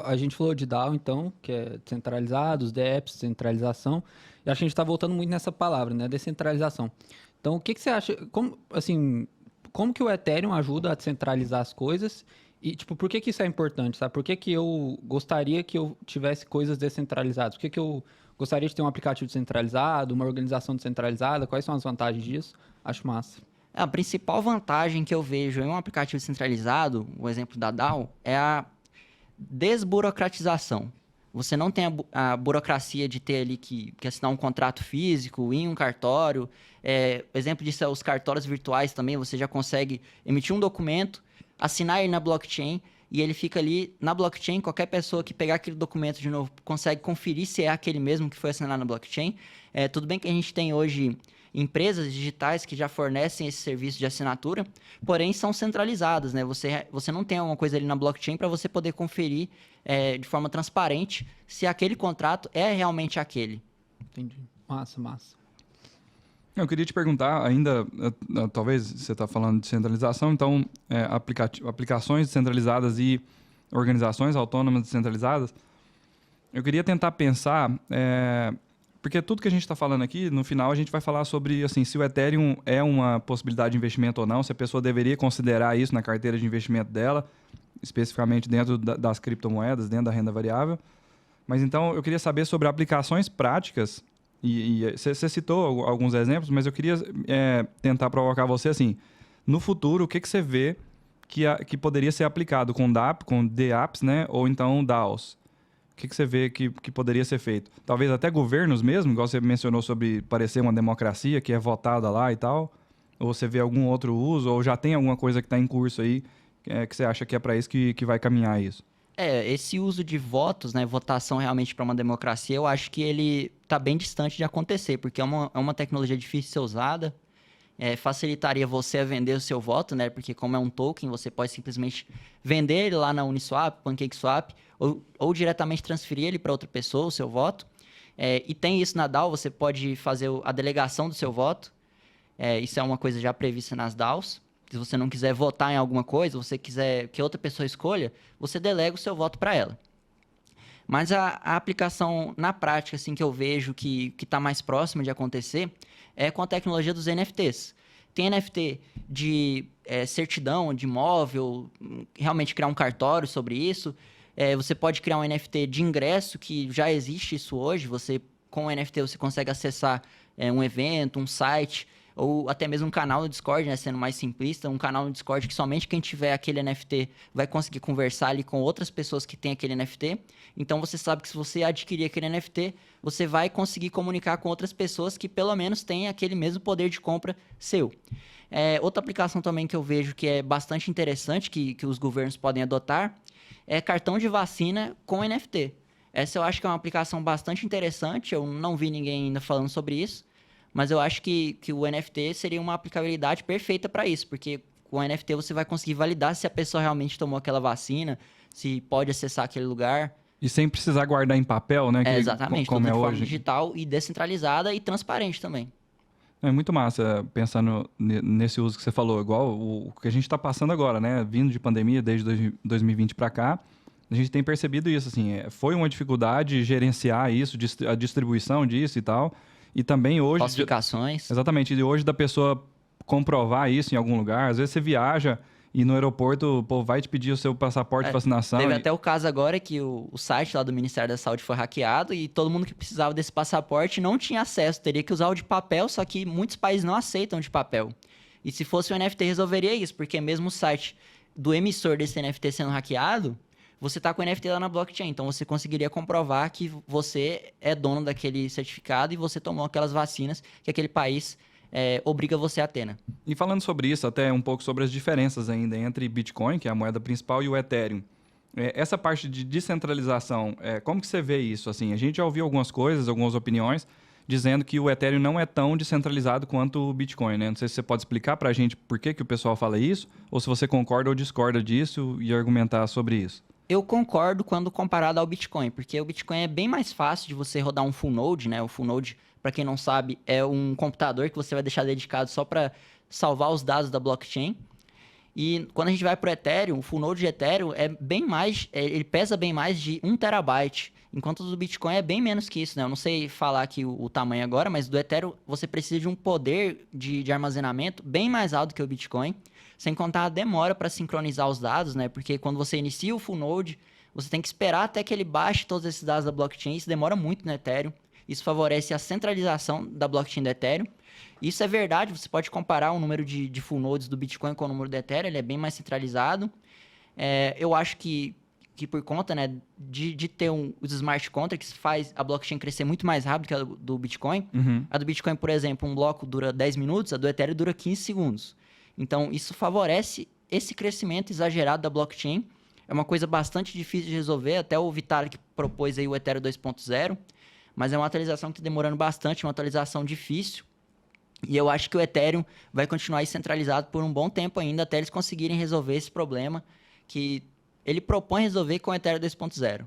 A gente falou de DAO, então, que é centralizado, os DApps, centralização, e acho que a gente está voltando muito nessa palavra, né, descentralização. Então, o que você acha, como, assim, como que o Ethereum ajuda a descentralizar as coisas e, tipo, por que isso é importante, sabe? Por que eu gostaria que eu tivesse coisas descentralizadas? Por que eu gostaria de ter um aplicativo descentralizado, uma organização descentralizada? Quais são as vantagens disso? Acho massa. A principal vantagem que eu vejo em um aplicativo centralizado, o exemplo da DAO, é a desburocratização. Você não tem a burocracia de ter ali que assinar um contrato físico, ir em um cartório. Exemplo disso é os cartórios virtuais também. Você já consegue emitir um documento, assinar ele na blockchain e ele fica ali na blockchain. Qualquer pessoa que pegar aquele documento de novo consegue conferir se é aquele mesmo que foi assinado na blockchain. Tudo bem que a gente tem hoje empresas digitais que já fornecem esse serviço de assinatura, porém são centralizadas, né? Você não tem alguma coisa ali na blockchain para você poder conferir de forma transparente se aquele contrato é realmente aquele. Entendi. Massa, massa. Eu queria te perguntar ainda, talvez você está falando de centralização, então aplicações descentralizadas e organizações autônomas descentralizadas, eu queria tentar pensar, porque tudo que a gente está falando aqui, no final a gente vai falar sobre assim, se o Ethereum é uma possibilidade de investimento ou não, se a pessoa deveria considerar isso na carteira de investimento dela, especificamente dentro das criptomoedas, dentro da renda variável. Mas então eu queria saber sobre aplicações práticas, e você citou alguns exemplos, mas eu queria tentar provocar você assim, no futuro, o que você vê que poderia ser aplicado com DApps, né? Ou então DAOs? O que você vê que poderia ser feito? Talvez até governos mesmo, igual você mencionou sobre parecer uma democracia que é votada lá e tal? Ou você vê algum outro uso? Ou já tem alguma coisa que está em curso aí que você acha que é para isso que vai caminhar isso? Esse uso de votos, né, votação realmente para uma democracia, eu acho que ele está bem distante de acontecer, porque é uma tecnologia difícil de ser usada, facilitaria você a vender o seu voto, né, porque como é um token, você pode simplesmente vender ele lá na Uniswap, PancakeSwap, ou diretamente transferir ele para outra pessoa, o seu voto. E tem isso na DAO, você pode fazer a delegação do seu voto, isso é uma coisa já prevista nas DAOs. Se você não quiser votar em alguma coisa, você quiser que outra pessoa escolha, você delega o seu voto para ela. Mas a aplicação na prática, assim, que eu vejo que está mais próxima de acontecer é com a tecnologia dos NFTs. Tem NFT de certidão, de imóvel, realmente criar um cartório sobre isso. Você pode criar um NFT de ingresso, que já existe isso hoje. Com o NFT você consegue acessar um evento, um site, ou até mesmo um canal no Discord, né, sendo mais simplista, um canal no Discord que somente quem tiver aquele NFT vai conseguir conversar ali com outras pessoas que têm aquele NFT. Então você sabe que se você adquirir aquele NFT, você vai conseguir comunicar com outras pessoas que pelo menos têm aquele mesmo poder de compra seu. Outra aplicação também que eu vejo que é bastante interessante, que os governos podem adotar, é cartão de vacina com NFT. Essa eu acho que é uma aplicação bastante interessante, eu não vi ninguém ainda falando sobre isso, mas eu acho que o NFT seria uma aplicabilidade perfeita para isso, porque com o NFT você vai conseguir validar se a pessoa realmente tomou aquela vacina, se pode acessar aquele lugar. E sem precisar guardar em papel, né? Exatamente, como tudo é de forma hoje. digital e descentralizada e transparente também. É muito massa pensando nesse uso que você falou, igual o que a gente está passando agora, né? Vindo de pandemia desde 2020 para cá, a gente tem percebido isso, assim, foi uma dificuldade gerenciar isso, a distribuição disso e tal. E também hoje... Falsificações. Exatamente. E hoje da pessoa comprovar isso em algum lugar. Às vezes você viaja e no aeroporto, pô, vai te pedir o seu passaporte de vacinação. Teve até o caso agora que o site lá do Ministério da Saúde foi hackeado e todo mundo que precisava desse passaporte não tinha acesso. Teria que usar o de papel, só que muitos países não aceitam de papel. E se fosse o NFT, resolveria isso, porque mesmo o site do emissor desse NFT sendo hackeado, você está com o NFT lá na blockchain, então você conseguiria comprovar que você é dono daquele certificado e você tomou aquelas vacinas que aquele país obriga você a ter, né? E falando sobre isso, até um pouco sobre as diferenças ainda entre Bitcoin, que é a moeda principal, e o Ethereum. Essa parte de descentralização, como que você vê isso? Assim, a gente já ouviu algumas coisas, algumas opiniões, dizendo que o Ethereum não é tão descentralizado quanto o Bitcoin, né? Não sei se você pode explicar para a gente por que o pessoal fala isso, ou se você concorda ou discorda disso e argumentar sobre isso. Eu concordo quando comparado ao Bitcoin, porque o Bitcoin é bem mais fácil de você rodar um full node, né? O full node, para quem não sabe, é um computador que você vai deixar dedicado só para salvar os dados da blockchain. E quando a gente vai para o Ethereum, o full node de Ethereum ele pesa bem mais de 1 terabyte, enquanto o do Bitcoin é bem menos que isso, né? Eu não sei falar aqui o tamanho agora, mas do Ethereum você precisa de um poder de armazenamento bem mais alto que o Bitcoin, sem contar a demora para sincronizar os dados, né? Porque quando você inicia o full node, você tem que esperar até que ele baixe todos esses dados da blockchain, isso demora muito no Ethereum. Isso favorece a centralização da blockchain do Ethereum. Isso é verdade, você pode comparar o número de full nodes do Bitcoin com o número do Ethereum, ele é bem mais centralizado. Eu acho que por conta, né, de ter os smart contracts, faz a blockchain crescer muito mais rápido que a do Bitcoin. A do Bitcoin, por exemplo, um bloco dura 10 minutos, a do Ethereum dura 15 segundos. Então, isso favorece esse crescimento exagerado da blockchain. É uma coisa bastante difícil de resolver, até o Vitalik propôs aí o Ethereum 2.0, mas é uma atualização que está demorando bastante, uma atualização difícil. E eu acho que o Ethereum vai continuar aí centralizado por um bom tempo ainda, até eles conseguirem resolver esse problema que ele propõe resolver com o Ethereum 2.0.